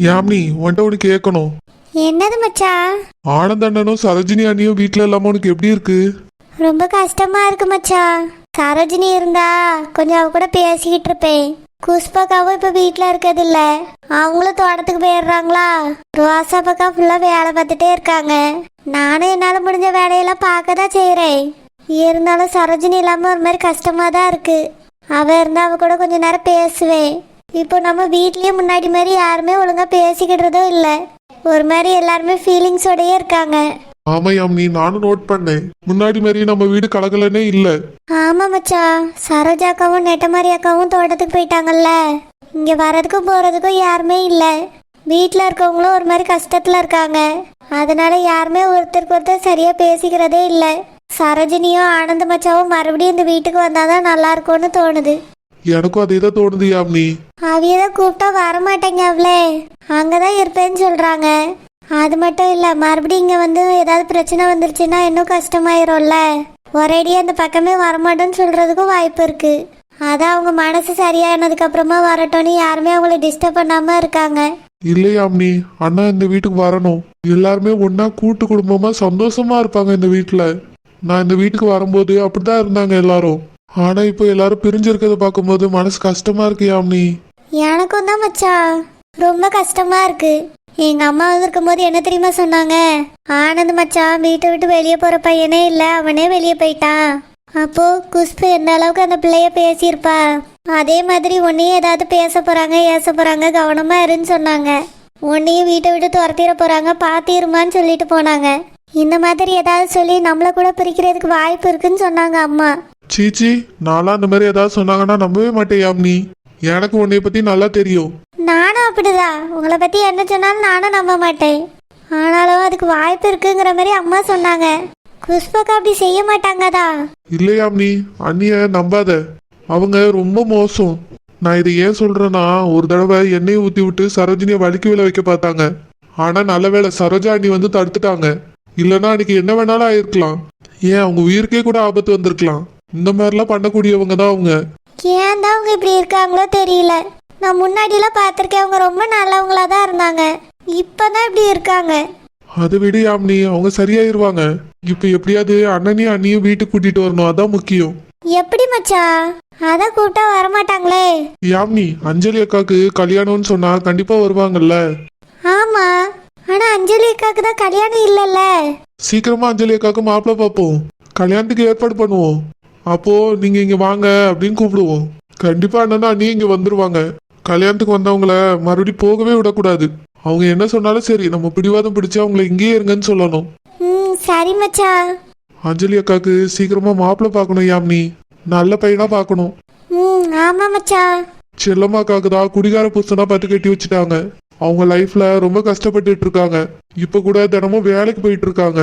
யாமினி உன்கிட்ட ஒன்று கேட்கணும். என்னது மச்சா? ஆனந்த் அண்ணனும் சரோஜினி அண்ணியும் வீட்டில் இல்லாமல் உனக்கு எப்படி இருக்கு? ரொம்ப கஷ்டமா இருக்கு மச்சா. சரோஜினி இருந்தா கொஞ்சம் அவ கூட பேசிக்கிட்டு இருப்பேன். குஷ்பக்காவும் இப்ப வீட்டுல இருக்கிறது இல்ல, அவங்களும் தோட்டத்துக்கு போயிடுறாங்களா. ரோசா பக்கா ஃபுல்லா வேலை பார்த்துட்டே இருக்காங்க. நானும் என்னால முடிஞ்ச வேலையெல்லாம் பார்க்க தான் செய்யறேன். இருந்தாலும் சரோஜினி இல்லாம ஒரு மாதிரி கஷ்டமா தான் இருக்கு. அவ இருந்தா அவ கூட கொஞ்ச நேரம் பேசுவேன். இப்போ நம்ம வீட்லயே முன்னாடி மாதிரி யாருமே ஒழுங்கா பேசிக்கிடுறதும் இல்ல. ஒரு மாதிரி எல்லாருமே ஃபீலிங்ஸோடயே இருக்காங்க. ஆமா யாமினி, நானும் நோட் பண்ணேன். முன்னாடி மாதிரி நம்ம வீடு கலகலனே இல்ல. ஆமா மச்சா, சரோஜாக்காவும் நெட்டமாரி அக்காவும் தோட்டத்துக்கு போயிட்டாங்கல்ல. இங்க வரதுக்கும் போறதுக்கும் யாருமே இல்ல. வீட்டுல இருக்கவங்களும் ஒரு மாதிரி கஷ்டத்துல இருக்காங்க. அதனால யாருமே ஒருத்தருக்கு ஒருத்தர் சரியா பேசிக்கிறதே இல்ல. சரோஜினியும் ஆனந்த மச்சாவும் மறுபடியும் இந்த வீட்டுக்கு வந்தாதான் நல்லா இருக்கும்னு தோணுது. எனக்கும் அதே தான் தோணுது யாமினி. அவியதான் கூப்பிட்டா வரமாட்டேங்க. அவளே அங்கதான் இருப்பேன்னு சொல்றாங்க. அது மட்டும் இல்ல, மறுபடியும் இங்க வந்து ஏதாவது பிரச்சனை வந்துருச்சுன்னா இன்னும் கஷ்டமாயிரும்ல. ஒரேடியா அந்த பக்கமே வரமாட்டேன்னு சொல்றதுக்கும் வாய்ப்பு இருக்கு. அதான் அவங்க மனசு சரியானதுக்கு அப்புறமா வரட்டும்னு யாருமே அவங்கள டிஸ்டர்ப் பண்ணாம இருக்காங்க. இல்லை யாமினி, அண்ணா இந்த வீட்டுக்கு வரணும். எல்லாருமே ஒன்னா கூட்டு குடும்பமா சந்தோஷமா இருப்பாங்க இந்த வீட்டுல. நான் இந்த வீட்டுக்கு வரும்போது அப்படிதான் இருந்தாங்க எல்லாரும். ஆனா இப்போ எல்லாரும் பிரிஞ்சிருக்கிறத பார்க்கும்போது மனசு கஷ்டமா இருக்கு யாமினி. எனக்கும் தான் மச்சா, ரொம்ப கஷ்டமா இருக்கு. எங்க அம்மா இருக்கும் போது என்ன தெரியுமா சொன்னாங்க? ஆனந்த் மச்சான் வீட்டை விட்டு வெளியே போற பையனே இல்ல, அவனே வெளியே போயிட்டான். அப்போ குஷ்பு எந்த அளவுக்கு அந்த பிள்ளைய பேசியிருப்பா. அதே மாதிரி உன்னையும் ஏதாவது பேச போறாங்க ஏச போறாங்க, கவனமா இருன்னு சொன்னாங்க. உன்னையும் வீட்டை விட்டு துரத்திட போறாங்க, பாத்திருமான்னு சொல்லிட்டு போனாங்க. இந்த மாதிரி ஏதாவது சொல்லி நம்மள கூட பிரிக்கிறதுக்கு வாய்ப்பு இருக்குன்னு சொன்னாங்க அம்மா. சீச்சி, நான்லாம் அந்த மாதிரி ஏதாவது சொன்னாங்கன்னா நம்பவே மாட்டேன் யாமினி. எனக்கு உன்னைய பத்தி நல்லா தெரியும். நானும் அப்படிதான், உங்களை பத்தி என்ன சொன்னாலும் நானும் நம்ப மாட்டேன். ஆனாலும் அதுக்கு வாய்ப்பு இருக்குங்கிற மாதிரி அம்மா சொன்னாங்க. குஷ்பக்கா அப்படி செய்ய மாட்டாங்கதா. இல்லை யாமினி, அண்ணிய நம்பாத. அவங்க ரொம்ப மோசம். நான் இதை ஏன் சொல்றேன்னா, ஒரு தடவை எண்ணெயை ஊத்தி விட்டு சரோஜினியை வலிக்கு விழ வைக்க பார்த்தாங்க. ஆனா நல்ல வேளை சரோஜா அண்ணி வந்து தடுத்துட்டாங்க. இல்லைன்னா அன்னைக்கு என்ன வேணாலும் ஆயிருக்கலாம். ஏன் அவங்க உயிருக்கே கூட ஆபத்து வந்திருக்கலாம். இந்த மாதிரிலாம் பண்ணக்கூடியவங்க தான் அவங்க. ஏன் தான் அவங்க இப்படி இருக்காங்களோ தெரியல. நான் முன்னாடிலாம் பார்த்துருக்கேன், அவங்க ரொம்ப நல்லவங்களா தான் இருந்தாங்க. இப்பதான் இப்படி இருக்காங்க. அதை விட யாமினி, அவங்க சரியாயிருவாங்க. இப்ப எப்படியாவது அண்ணனையும் அண்ணியும் வீட்டுக்கு கூட்டிட்டு வரணும், அதான் முக்கியம். எப்படி மச்சா? அதான் கூப்பிட்டா வரமாட்டாங்களே. யாமினி, அஞ்சலி அக்காக்கு கல்யாணம்னு சொன்னா கண்டிப்பா வருவாங்கல்ல. ஆமா, ஆனா அஞ்சலி அக்காக்கு தான் கல்யாணம் இல்லைல்ல. சீக்கிரமா அஞ்சலி அக்காக்கு மாப்பிள்ளை பார்ப்போம், கல்யாணத்துக்கு ஏற்பாடு பண்ணுவோம். அப்போ நீங்க இங்க வாங்க அப்படின்னு கூப்பிடுவோம். கண்டிப்பா அண்ணனும் அண்ணியும் இங்க வந்துருவாங்க. கல்யாணத்துக்கு வந்தவங்கள மறுபடியும் போகவே விடக்கூடாது. அவங்க என்ன சொன்னாலும் சரி, நம்ம பிடிவாதம் பிடிச்சு அவங்கள இங்கேயே இருங்கன்னு சொல்லணும். சரி மச்சா. அஞ்சலி அக்காக்கு சீக்கிரமா மாப்பிள்ளை பார்க்கணும் யாமினி, நல்ல பையனா பார்க்கணும். ஆமா மச்சா. செல்லம்மா அக்காக்கு தான் குடிகார புருஷனா பார்த்து கட்டி வச்சுட்டாங்க. அவங்க லைஃப்ல ரொம்ப கஷ்டப்பட்டுட்டு இருக்காங்க. இப்ப கூட தினமும் வேலைக்கு போயிட்டு இருக்காங்க.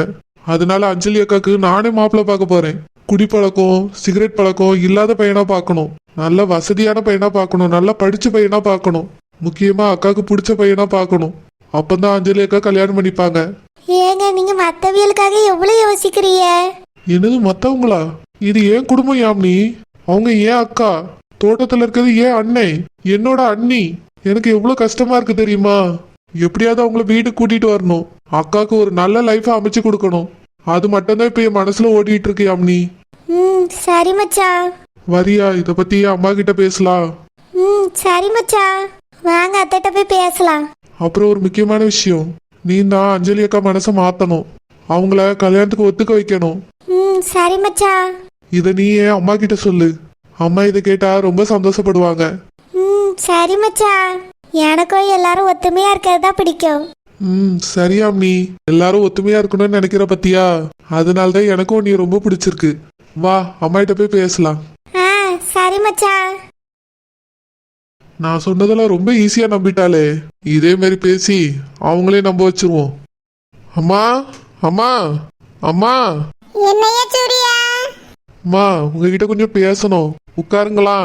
அதனால அஞ்சலி அக்காக்கு நானே மாப்பிள்ளை பார்க்க போறேன். குடிப்பழக்கம் சிகரெட் பழக்கம் இல்லாத பையனா பார்க்கணும். நல்ல வசதியான பையனா பார்க்கணும். நல்லா படிச்ச பையனா பார்க்கணும். முக்கியமா அக்காக்கு பிடிச்ச பையனா பார்க்கணும். அப்பதான் அஞ்சலி அக்கா கல்யாணம் பண்ணிப்பாங்க. ஏங்க நீங்க மத்தவியலுக்காக எவ்வளவு யோசிக்கிறீங்க? என்னது மத்தவங்களா? இது ஏன் குடும்பம் யாமினி. அவங்க ஏன் அக்கா, தோட்டத்துல இருக்கிறது ஏன் அண்ணே, என்னோட அண்ணி. எனக்கு எவ்வளவு கஷ்டமா இருக்கு தெரியுமா? எப்படியாவது அவங்கள வீட்டுக்கு கூட்டிட்டு வரணும். அக்காவுக்கு ஒரு நல்ல லைஃபை அமைச்சு கொடுக்கணும். அது மட்டும்தான் இப்ப என் மனசுல ஓடிட்டு இருக்கு யாமினி. சரி மச்சா. வரியா, இத பத்தி அம்மா கிட்ட பேசலாம். சரி மச்சா, வாங்க அத்தைட்ட போய் பேசலாம். அப்புறம் ஒரு முக்கியமான விஷயம், நீ தான் அஞ்சலி அக்கா மனசை மாத்தணும். அவங்கள கல்யாணத்துக்கு ஒத்துக்க வைக்கணும். சரி மச்சா. இத நீ ஏன் அம்மா கிட்ட சொல்லு. அம்மா இதை கேட்டா ரொம்ப சந்தோஷப்படுவாங்க. சரி மச்சா, எனக்கும் எல்லாரும் ஒத்துமையா இருக்கிறது தான் பிடிக்கும். சரியாம், நீ எல்லாரும் ஒத்துமையா இருக்கணும்னு நினைக்கிற பத்தியா, அதனாலதான் எனக்கும் நீ ரொம்ப பிடிச்சிருக்கு. வா அம்மா கிட்ட போய் பேசலாம். சரி மச்சா. நான் சொன்னதெல்லாம் ரொம்ப ஈஸியா நம்பிட்டாலே. இதே மாதிரி பேசி அவங்களே நம்ப வச்சிருவோம். அம்மா அம்மா அம்மா. என்னையா சூரியா? அம்மா உங்ககிட்ட கொஞ்சம் பேசணும், உட்காருங்களா.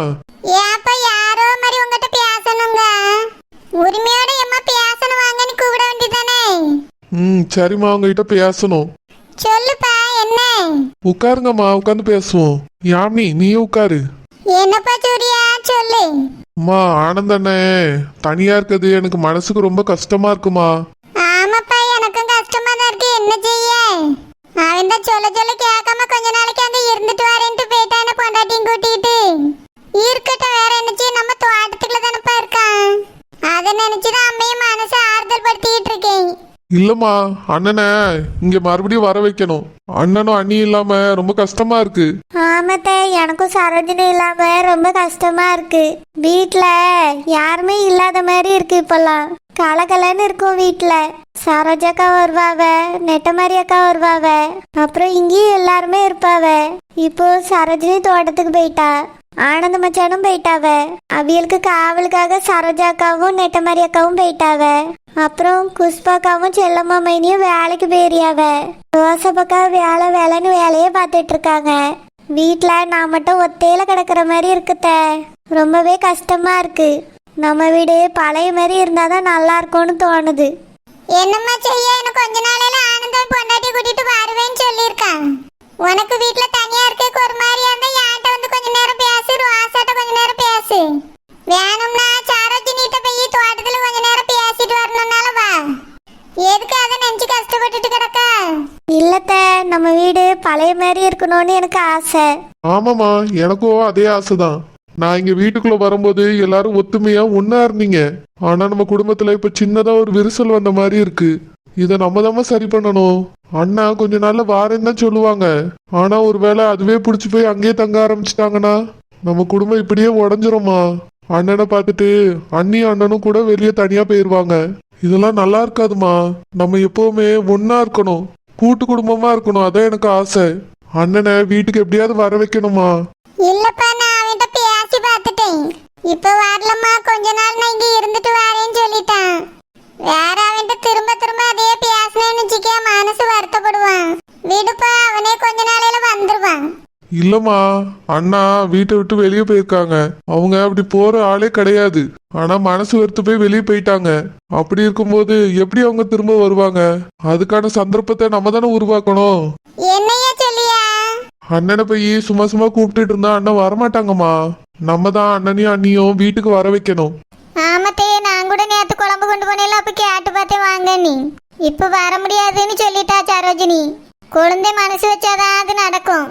ஏப்பா யாரோ மாதிரி உங்ககிட்ட பேசணுங்க. உரிமையோட எம்மா பேசணும், வாங்கன்னு கூப்பிட வேண்டியதானே. சரிம்மா, உங்ககிட்ட பேசணும். சொல்லுப்பா என்ன? உட்காருங்கம்மா, உட்காந்து பேசுவோம். யாமினி நீயும் உட்காரு. என்னப்பா சூரியா சொல்லு. அம்மா ஆனந்தண்ணே தனியா இருக்கிறது எனக்கு மனசுக்கு ரொம்ப கஷ்டமா இருக்குமா. ஆமாப்பா, எனக்கும் கஷ்டமா தான் இருக்கு. என்ன செய்ய? அவன் தான் சொல்ல சொல்ல கேட்காம கொஞ்ச நாளைக்கு அங்க இருந்துட்டு வரேன்ட்டு போயிட்டான பொண்டாட்டியும் கூட்டிக்கிட்டு. இருக்கட்டும், வேற என்ன செய்ய, நம்ம தோட்டத்துக்குள்ள தானப்பா இருக்கான். அதை நினைச்சுதான் அம்மையும் மனசை ஆறுதல் படுத்திக்கிட்டு இருக்கேன். இல்லம்மா அண்ணனை இங்க மறுபடியும் வர வைக்கணும். அண்ணனும் அண்ணியும் இல்லாம ரொம்ப கஷ்டமா இருக்கு. ஆமாத்த, எனக்கும் சரோஜினி இல்லாம ரொம்ப கஷ்டமா இருக்கு. வீட்ல யாருமே இல்லாத மாதிரி இருக்கு. இப்பெல்லாம் கலகலன்னு இருக்கும் வீட்ல. சரோஜாக்கா வருவாவ, நெட்டமாரி அக்கா வருவாவ, அப்புறம் இங்கேயும் எல்லாருமே இருப்பாவ. இப்போ சரோஜினி தோட்டத்துக்கு போயிட்டா, ஆனந்த மச்சானும் போயிட்டாவ. அவியலுக்கு காவலுக்காக சரோஜாக்காவும் நெட்டமாரி அக்காவும் போயிட்டாவ. அப்புறம் குஷ்பாக்காவும் செல்லம்மா மைனியும் வேலைக்கு போயிறியாவ. ரோசப்பக்கா வேலை வேலைன்னு வேலையே பார்த்துட்டு இருக்காங்க. வீட்ல நான் மட்டும் ஒத்தையில கிடக்குற மாதிரி இருக்குத்த. ரொம்பவே கஷ்டமா இருக்கு. நம்ம வீடு பழைய மாதிரி இருந்தாதான் நல்லா இருக்கும்னு தோணுது. என்னம்மா செய்ய, எனக்கு கொஞ்ச நாளையில ஆனந்தம் பொண்டாட்டி கூட்டிட்டு வருவேன்னு சொல்லியிருக்கான். உனக்கு வீட்ல தனியா இருக்க ஒரு மாதிரியா இருந்தா என்கிட்ட வந்து கொஞ்ச நேரம் பேசு, ரோசாட்ட கொஞ்ச நேரம் பேசு. வேணும்னா சரோஜினிட்ட போய் தோட்டத்துல கொஞ்ச நேரம் பேசிட்டு வரணும்னால வா. எதுக்கு அதை நினைச்சு கஷ்டப்பட்டுட்டு கிடக்க? இல்லத்த, நம்ம வீடு பழைய மாதிரி இருக்கணும்னு எனக்கு ஆசை. ஆமாம்மா எனக்கும் அதே ஆசைதான். நான் இங்க வீட்டுக்குள்ள வரும்போது எல்லாரும் ஒத்துமையா ஒன்னா இருந்தீங்க. ஆனா நம்ம குடும்பத்துல இப்ப சின்னதா ஒரு விரிசல் வந்த மாதிரி இருக்கு. இதை நம்ம தான் சரி பண்ணணும். அண்ணா கொஞ்ச நாள்ல வாரேன்னு தான் சொல்லுவாங்க. ஆனா ஒருவேளை அதுவே பிடிச்சி போய் அங்கேயே தங்க ஆரம்பிச்சிட்டாங்கன்னா நம்ம குடும்பம் இப்படியே உடஞ்சிருமா. அண்ணனை பார்த்துட்டு அண்ணியும் அண்ணனும் கூட வெளியே தனியா போயிருவாங்க. இதெல்லாம் நல்லா இருக்காதுமா. நம்ம எப்பவுமே ஒன்னா இருக்கணும், கூட்டு குடும்பமா இருக்கணும். அதான் எனக்கு ஆசை. அண்ணனை வீட்டுக்கு எப்படியாவது வர வைக்கணுமா. இல்லப்பா, நான் அவன்கிட்ட பேசி பார்த்துட்டேன். இப்ப வரலம்மா, கொஞ்ச நாள் நான் இங்க இருந்துட்டு வரேன்னு சொல்லிட்டான். வேற அவன்கிட்ட திரும்ப திரும்ப அதே பேசினேன்னு வச்சுக்க மனசு வருத்தப்படுவான். விடுப்பா, அவனே கொஞ்ச நாளையில வந்துருவான். இல்லம்மா அண்ணா வீட்டை விட்டு வெளியே போயிருக்காங்க. அவங்க அப்படி போற ஆளே கிடையாது. ஆனா மனசு வெறுத்து போய் வெளியே போயிட்டாங்க. அப்படி இருக்கும்போது எப்படி அவங்க திரும்ப வருவாங்க? அதுக்கான சந்தர்ப்பத்தை நம்ம தானே உருவாக்கணும். என்னையா சொல்லியா? அண்ணனை போய் சும்மா சும்மா கூப்பிட்டுட்டு இருந்தா அண்ணன் வரமாட்டாங்கம்மா. நம்ம தான் அண்ணனையும் அண்ணியும் வீட்டுக்கு வர வைக்கணும். ஆமத்தே, நான் கூட நேத்து குழம்பு கொண்டு போனேல, அப்ப கேட்டு பார்த்தே வாங்க. நீ இப்ப வர முடியாதுன்னு சொல்லிட்டா சரோஜினி. குழந்தை மனசு வச்சாதான் அது நடக்கும்.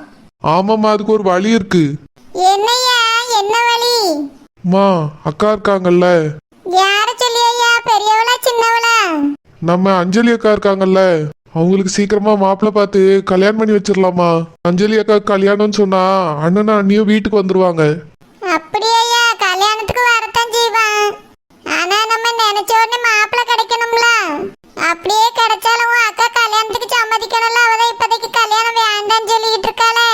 ஆமாம்மா, அதுக்கு ஒரு வழி இருக்கு. என்னையா, என்ன வழி? அம்மா அக்கா இருக்காங்கல்ல. யார சொல்லியா? பெரியவளா சின்னவளா? நம்ம அஞ்சலி அக்கா இருக்காங்கல்ல, அவங்களுக்கு சீக்கிரமா மாப்பிள்ளை பார்த்து கல்யாணம் பண்ணி வச்சிடலாமா. அஞ்சலி அக்கா கல்யாணம்னு சொன்னா அண்ணனும் அண்ணியும் வீட்டுக்கு வந்துருவாங்க. அப்படியா? கல்யாணத்துக்கு வரத்தான் செய்வான். ஆனா நம்ம நினைச்ச உடனே மாப்பிள்ளை கிடைக்கணும்ல. அப்படியே கிடைச்சாலும் உன் அக்கா கல்யாணத்துக்கு சம்மதிக்கணும்ல. அவதான் இப்போதைக்கு கல்யாணம் வேண்டாம்னு சொல்லிட்டு இருக்காளே.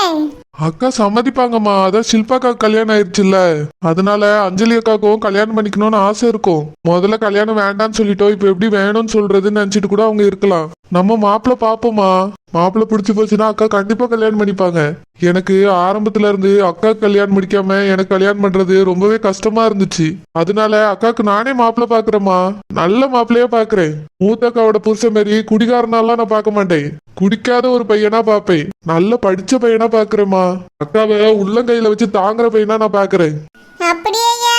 அக்கா சம்மதிப்பாங்கம்மா. அதான் ஷில்பாக்கா கல்யாணம் ஆயிடுச்சுல்ல, அதனால அஞ்சலி அக்காவுக்கும் கல்யாணம் பண்ணிக்கணும்னு ஆசை இருக்கும். முதல்ல கல்யாணம் வேண்டாம்னு சொல்லிட்டோம், இப்ப எப்படி வேணும்னு சொல்றதுன்னு நினைச்சிட்டு கூட அவங்க இருக்கலாம். நம்ம மாப்பிள்ளை பாப்போமா. மாப்பிள்ளை பிடிச்சி போச்சுன்னா அக்கா கண்டிப்பா கல்யாணம் பண்ணிப்பாங்க. எனக்கு ஆரம்பத்துல இருந்து அக்கா கல்யாணம் முடிக்காம எனக்கு கல்யாணம் பண்றது ரொம்பவே கஷ்டமா இருந்துச்சு. அதனால அக்காவுக்கு நானே மாப்பிள்ளை பாக்குறேம்மா. நல்ல மாப்பிள்ளையா பாக்குறேன். மூத்த அக்காவோட புருஷன் மாரி குடிகாரனாலாம் நான் பார்க்க மாட்டேன். குடிக்காத ஒரு பையனா பாப்பேன். நல்ல படிச்ச பையனா பாக்குறேம்மா. அக்காவை உள்ளங்கையில வச்சு தாங்குற பையனா நான் பாக்குறேன். அப்படியா?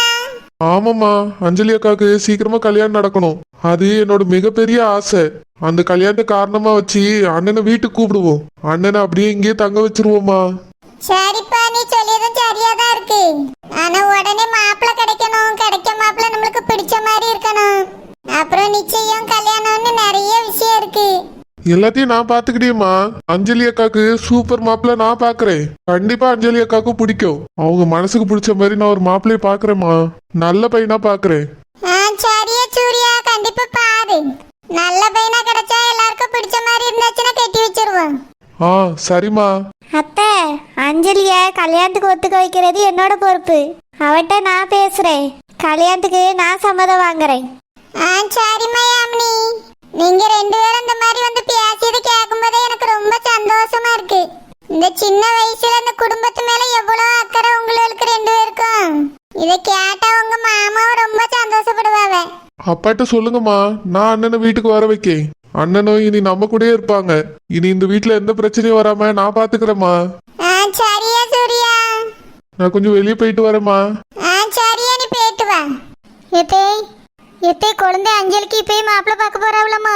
ஆமாம்மா, அஞ்சலி அக்காவுக்கு சீக்கிரமா கல்யாணம் நடக்கணும். அது என்னோட மிகப்பெரிய ஆசை. அந்த கல்யாணத்தை காரணமா வச்சு அண்ணனை வீட்டுக்கு கூப்பிடுவோம். அண்ணனை அப்படியே இங்கேயே தங்க வச்சிருவோமா. சரிப்பா, நீ சொல்லியதும் சரியாதான் இருக்கு. ஆனா உடனே மாப்பிள்ளை கிடைக்கணும். கிடைக்க மாப்பிள்ளை நம்மளுக்கு பிடிச்ச மாதிரி இருக்கணும். அப்புறம் நிச்சயம் கல்யாணம்னு நிறைய விஷயம் இருக்கு. எல்லாத்தையும் நான் பாத்துக்கிட்டேம்மா. அஞ்சலி அக்காக்கு சூப்பர் மாப்பிள்ளை நான் பாக்குறேன். கண்டிப்பா அஞ்சலி அக்காக்கும் பிடிக்கும். அவங்க மனசுக்கு பிடிச்ச மாதிரி நான் ஒரு மாப்பிள்ளைய பாக்குறேம்மா. நல்ல பையனா பாக்குறேன். சரியா சூர்யா, கண்டிப்பா பாரு. நல்ல பையனா கிடைச்சா எல்லாருக்கும் பிடிச்ச மாதிரி இருந்துச்சுன்னா கட்டி வச்சிருவோம். சரிம்மா. அத்தை, அஞ்சலிய கல்யாணத்துக்கு ஒத்துக்க வைக்கிறது என்னோட பொறுப்பு. அவட்ட நான் பேசுறேன். கல்யாணத்துக்கு நான் சம்மதம் வாங்குறேன். சரிம்மா யாமினி, நீங்க ரெண்டு பேரும் இந்த மாதிரி வந்து பேசியது கேட்கும் போதே எனக்கு ரொம்ப சந்தோஷமா இருக்கு. இந்த சின்ன வயசுல இந்த குடும்பத்து மேல எவ்வளவு அக்கறை உங்களுக்கு ரெண்டு பேருக்கும். இதை கேட்டா உங்க மாமாவும் ரொம்ப சந்தோஷப்படுவாங்க. அப்பாட்ட சொல்லுங்கம்மா, நான் அண்ணனை வீட்டுக்கு வர வைக்கேன். அண்ணனும் இனி நம்ம கூடயே இருப்பாங்க. இனி இந்த வீட்டுல எந்த பிரச்சனையும் வராம நான் பாத்துக்கிறேம்மா. சரியா சூர்யா? நான் கொஞ்சம் வெளியே போயிட்டு வரேம்மா. எத்தே எத்தே குழந்தை அஞ்சலிக்கு இப்பயே மாப்பிள்ள பார்க்க போறாவளமா?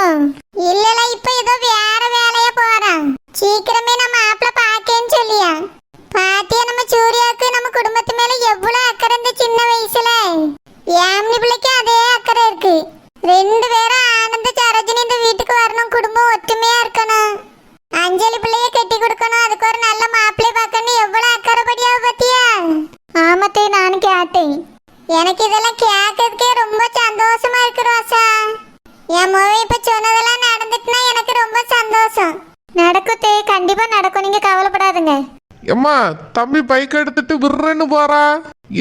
இல்லல, இப்ப ஏதோ வேற வேலையா போறான். சீக்கிரமே நம்ம மாப்பிள்ள பார்க்கேன்னு சொல்லியா. பாத்தியா நம்ம சூர்யாவுக்கு நம்ம குடும்பத்து மேல எவ்வளவு அக்கறை இந்த சின்ன வயசுல. ஏம்னி பிள்ளைக்கு அதே அக்கறை இருக்கு. ரெண்டு பேரும் ஆனந்த சரோஜினி இந்த வீட்டுக்கு வரணும், குடும்பம் ஒற்றுமையா இருக்கணும், அஞ்சலி பிள்ளைய கட்டி கொடுக்கணும், அதுக்கு ஒரு நல்ல மாப்பிள்ளை பார்க்கணும், எவ்வளவு அக்கறைப்படியாவ பத்தியா? ஆமத்தே, நானும் கேட்டேன். எனக்கு இதெல்லாம் கேட்கறதுக்கே ரொம்ப சந்தோஷமா இருக்கு ரோசா. என் மொழி இப்ப சொன்னதெல்லாம் நடந்துட்டுனா எனக்கு ரொம்ப சந்தோஷம். நடக்குத்தே, கண்டிப்பா நடக்கும், நீங்க கவலைப்படாதுங்க. எம்மா, தம்பி பைக் எடுத்துட்டு விடுறேன்னு போறா.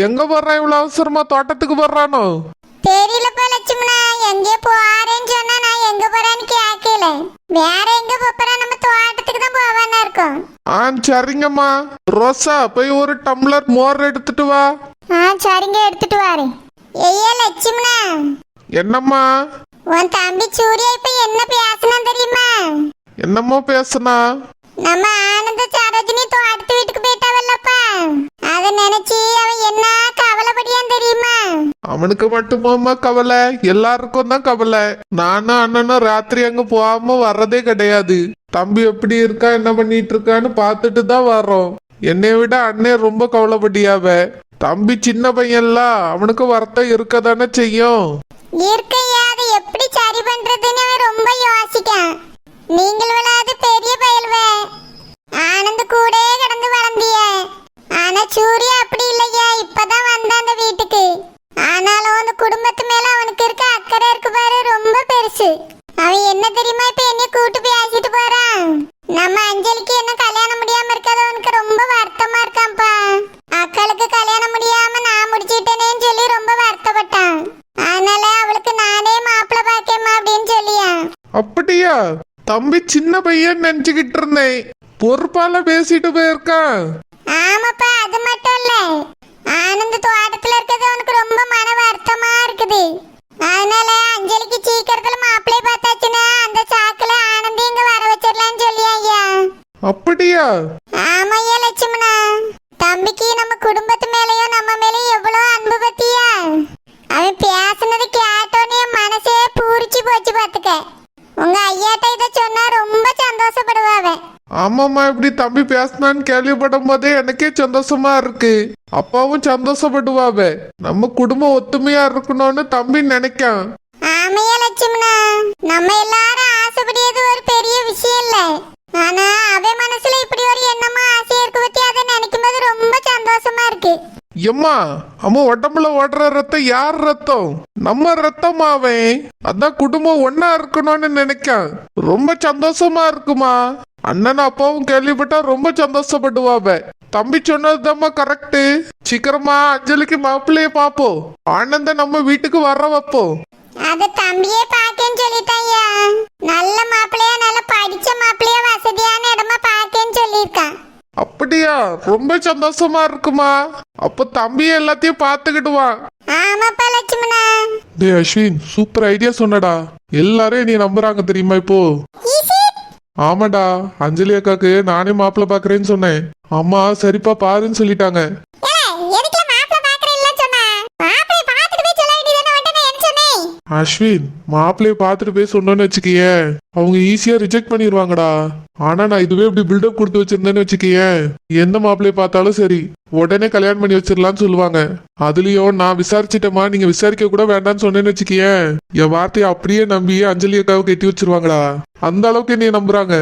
எங்க போறான் இவ்வளவு அவசரமா? தோட்டத்துக்கு போறானோ? தெரியலப்பா லட்சுமணா, எங்க போறேன்னு சொன்னா நான் எங்க போறேன்னு கேட்கல. வேற எங்க போறேன், நம்ம தோட்டத்துக்கு தான் போவானா இருக்கும். சரிங்கம்மா. ரோசா, போய் ஒரு டம்ளர் மோர் எடுத்துட்டு வா. சரிங்க, எடுத்துட்டு வரேன். ஐயா லட்சுமணா. என்னம்மா? உன் தம்பி சூர்யா இப்ப என்ன பேசணும் தெரியுமா? என்னம்மா பேசுனா? நம்ம ஆனந்த சரோஜினி தோட்டத்து வீட்டுக்கு போயிட்டாவல்லப்பா, அத நினைச்சு அவன் என்ன கவலைப்படியான் தெரியுமா? அவனுக்கு மட்டுமாம்மா கவலை? எல்லாருக்கும் தான் கவலை. நானும் அண்ணனும் ராத்திரி அங்க போகாம வர்றதே கிடையாது. தம்பி எப்படி இருக்கா, என்ன பண்ணிட்டு இருக்கான்னு பார்த்துட்டு தான் வர்றோம். என்னை விட அண்ணே ரொம்ப கவலைப்படியாவ. தம்பி சின்ன பையன்ல, அவனுக்கு வருத்தம் இருக்க தானே செய்யும். இருக்கையா, அதை எப்படி சரி பண்றதுன்னு அவன் ரொம்ப யோசிக்கான். நீங்கள் அது பெரிய பயல்வ, ஆனந்த் கூட கடந்து வளர்ந்திய. ஆனா சூர்யா அப்படி இல்லையா, இப்பதான் வந்தான் அந்த வீட்டுக்கு. ஆனாலும் அந்த குடும்பத்து மேல அவனுக்கு இருக்க அக்கறை இருக்கு பாரு, ரொம்ப பெருசு. அவன் என்ன தெரியுமா இப்ப என்ன கூட்டு பேசிட்டு போறான், நம்ம அஞ்சலிக்கு என்ன கல்யாணம் முடியாம இருக்காது, அவனுக்கு ரொம்ப வருத்தமா இருக்கான்ப்பா. அக்களுக்கு கல்யாணம் முடியாம நான் முடிச்சிட்டேனேன்னு சொல்லி ரொம்ப வருத்தப்பட்டான். அதனால அவளுக்கு நானே மாப்பிள்ள பாக்கேம்மா அப்படின்னு சொல்லியா. அப்படியா? தம்பி சின்ன பையன் நினைச்சுக்கிட்டு இருந்தேன். பொறுப்பால பேசிட்டு போயிருக்கான். ஆமாப்பா, அது மட்டும் இல்ல, ஆனந்த தோட்டத்துல இருக்கிறது அவனுக்கு ரொம்ப மன வருத்தமா இருக்குது. அதனால அஞ்சலிக்கு சீக்கிரத்துல மாப்பிள்ளை பார்த்தாச்சுன்னா அந்த சாக்குல ஆனந்தி இங்க வர வச்சிடலாம்னு சொல்லியா ஐயா. அப்படியா? ஆமையா லட்சுமணா, தம்பிக்கு நம்ம குடும்பத்து மேலயும் நம்ம மேலயும் எவ்வளவு அன்பு பத்தியா. அவன் பேசுனது கேட்டோன்னு என் மனசே பூரிச்சு போச்சு பாத்துக்க. உங்க ஐயாட்ட இத சொன்னா ரொம்ப சந்தோஷப்படுவாவ. ஆமாம்மா, இப்படி தம்பி பேசினான்னு கேள்விப்படும் போதே எனக்கே சந்தோஷமா இருக்கு. அப்பாவும் சந்தோஷப்படுவாவ. நம்ம குடும்பம் ஒத்துமையா இருக்கணும்னு தம்பி நினைக்கான். ஆமையா லட்சுமணா, நம்ம எல்லாரும் ஆசைப்படியது ஒரு பெரிய விஷயம் இல்ல. ஆனா அவன் மனசுல இப்படி ஒரு எண்ணமா ஆசை இருக்கு பத்தி, அதை நினைக்கும் போது ரொம்ப சந்தோஷமா இருக்கு. எம்மா, அவன் உடம்புல ஓடுற ரத்தம் யார் ரத்தம்? நம்ம ரத்தமா அவன். அதான் குடும்பம் ஒன்னா இருக்கணும்னு நினைக்கான். ரொம்ப சந்தோஷமா இருக்குமா. அண்ணன் அப்பாவும் கேள்விப்பட்டா ரொம்ப சந்தோஷப்படுவாவ. தம்பி சொன்னதுதாம்மா கரெக்ட். சீக்கிரமா அஞ்சலிக்கு மாப்பிள்ளைய பாப்போம். ஆனந்த நம்ம வீட்டுக்கு வர வைப்போம். அத தம்பியே பாக்கேன்னு சொல்லிட்டாயா. நல்ல மாப்பிள்ளையா, நல்ல படிச்ச மாப்பிள்ளையா, வசதியான இடமா பாக்கேன்னு சொல்லியிருக்கான். அப்படியா? ரொம்ப சந்தோஷமா இருக்குமா. அப்ப தம்பி எல்லாத்தையும் பாத்துக்கிடுவான். ஆமாப்பா லட்சுமணா. டே அஸ்வின், சூப்பர் ஐடியா சொன்னடா. எல்லாரும் நீ நம்புறாங்க தெரியுமா இப்போ? ஆமாடா, அஞ்சலி அக்காக்கு நானே மாப்பிள்ள பாக்குறேன்னு சொன்னேன். அம்மா சரிப்பா பாருன்னு சொல்லிட்டாங்க. அஸ்வின், மாப்பிள்ளைய பாத்துட்டு போய் சொன்னோன்னு வச்சுக்கிய, அவங்க ஈஸியா ரிஜெக்ட் பண்ணிடுவாங்கடா. ஆனா நான் இதுவே இப்படி பில்டப் கொடுத்து வச்சிருந்தேன்னு வச்சுக்கிய, எந்த மாப்பிள்ளைய பார்த்தாலும் சரி உடனே கல்யாணம் பண்ணி வச்சிடலாம்னு சொல்லுவாங்க. அதுலயும் நான் விசாரிச்சிட்டேமா, நீங்க விசாரிக்க கூட வேண்டாம்னு சொன்னேன்னு வச்சுக்கிய, என் வார்த்தையை அப்படியே நம்பி அஞ்சலி அக்காவை கட்டி வச்சிருவாங்கடா. அந்த அளவுக்கு என்னைய நம்புறாங்க.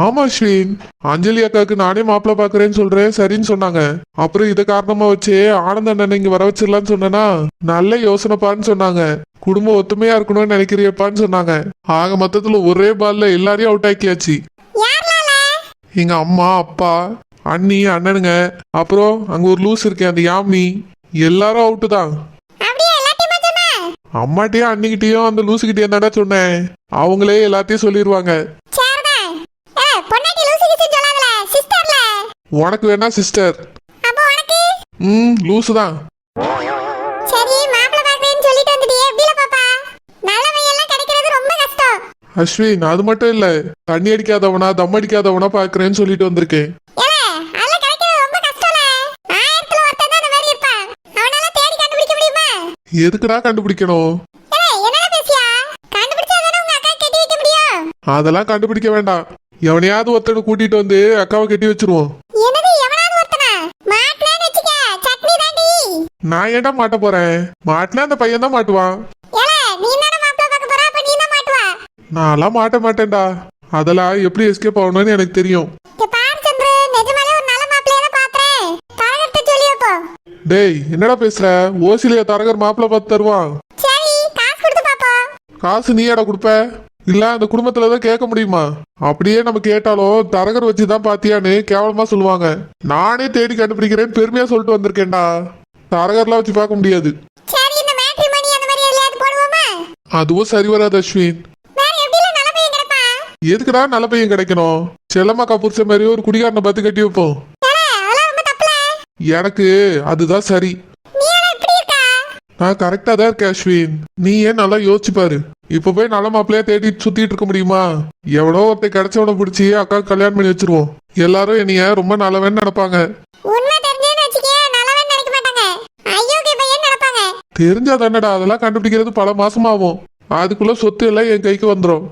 ஆமா அஸ்வின், அஞ்சலி அக்காவுக்கு நானே மாப்பிள்ள பாக்குறேன்னு சொல்றேன், சரின்னு சொன்னாங்க. அப்புறம் இதை காரணமா வச்சு ஆனந்த அண்ணன் இங்க வர வச்சிடலான்னு சொன்னா, நல்ல யோசனைப்பான்னு சொன்னாங்க. குடும்பம் ஒத்துமையா இருக்கணும்னு நினைக்கிறியப்பான்னு சொன்னாங்க. ஆக மொத்தத்துல ஒரே பால்ல எல்லாரையும் அவுட் ஆக்கியாச்சு. எங்க அம்மா, அப்பா, அண்ணி, அண்ணனுங்க, அப்புறம் அங்க ஒரு லூஸ் இருக்கேன் அந்த யாமினி, எல்லாரும் அவுட்டு தான். அம்மாட்டையும் அண்ணிக்கிட்டையும் அந்த லூசுகிட்டயும் தானே சொன்னேன். அவங்களே எல்லாத்தையும் சொல்லிடுவாங்க. உனக்கு வேணா சிஸ்டர். லூசு தான். அஸ்வின், அது மட்டும் இல்ல, தண்ணி அடிக்காதவனா தம் அடிக்காதவனா பாக்குறேன்னு சொல்லிட்டு வந்திருக்கேன். எதுக்குடா கண்டுபிடிக்கணும்? என்னடா பேசியா? கண்டுபிடிச்சாதானே உங்க அக்கா கட்டி வைக்க முடியும். அதெல்லாம் கண்டுபிடிக்க வேண்டாம். எவனையாவது ஒருத்தனை கூட்டிட்டு வந்து அக்காவை கட்டி வச்சிருவோம். என்னது எவனாவது ஒருத்தனா? மாட்டலான்னு வெச்சுக்க சட்னி தாண்டி. நான் ஏன்டா மாட்ட போறேன்? மாட்டினா அந்த பையன் தான் மாட்டுவான். ஏல நீ தான மாப்ள பார்க்க போற, அப்ப நீ தான் மாட்டுவ. நான்லாம் மாட்ட மாட்டேன்டா. அதெல்லாம் எப்படி எஸ்கேப் ஆகணும்னு எனக்கு தெரியும். இங்க பாரு சந்திரு, நிஜமாலே ஒரு நல்ல மாப்ளைய தான் பாக்குறேன். தரகர்ட்ட சொல்லியோ போ. டேய் என்னடா பேசுற? ஓசிலியா தரகர் மாப்பிள்ள பார்த்து தருவான். சரி காசு கொடுத்து பாப்போம். காசு நீயாடா கொடுப்ப? இல்ல அந்த குடும்பத்துலதான் கேட்க முடியுமா? அப்படியே நம்ம கேட்டாலும் தரகர் வச்சுதான் பாத்தியான்னு கேவலமா சொல்லுவாங்க. நானே தேடி கண்டுபிடிக்கிறேன்னு பெருமையா சொல்லிட்டு வந்திருக்கேன்டா. தரகர்லாம் வச்சு பார்க்க முடியாது. சரி இந்த மேட்ரிமோனி அந்த மாதிரி எல்லாம் போடுவோமா? அதுவும் சரி வராது அஸ்வின். வேற எப்படில நல்ல பையன் கிடைப்பா? எதுக்குடா நல்ல பையன் கிடைக்கணும்? செல்லம்மாக்கா புடிச்ச மாதிரி ஒரு குடிகாரனை பார்த்து கட்டி வைப்போம். அதெல்லாம் ரொம்ப தப்புல. எனக்கு அதுதான் சரி. நீ என்ன இப்படி இருக்கா? நான் கரெக்டா தான் இருக்கேன் அஸ்வின். நீ ஏன் நல்லா யோசிச்சு பாரு. இப்ப போய் நல்ல மாப்பிள்ளையா தேடிட்டு சுத்திட்டு இருக்க முடியுமா? எவனோ ஒருத்தன் கிடைச்சவனை பிடிச்சி அக்கா கல்யாணம் பண்ணி வச்சிருவோம். எல்லாரும் என்னைய ரொம்ப நல்லவன்னு நினைப்பாங்க. உண்மை தெரிஞ்சேன்னு வச்சுக்கே நல்லவன் நினைக்க மாட்டாங்க. அயோக்கிய பையன் நினைப்பாங்க. தெரிஞ்சா தானடா. அதெல்லாம் கண்டுபிடிக்கிறது பல மாசம் ஆகும். அதுக்குள்ள சொத்து எல்லாம் என் கைக்கு வந்துடும்.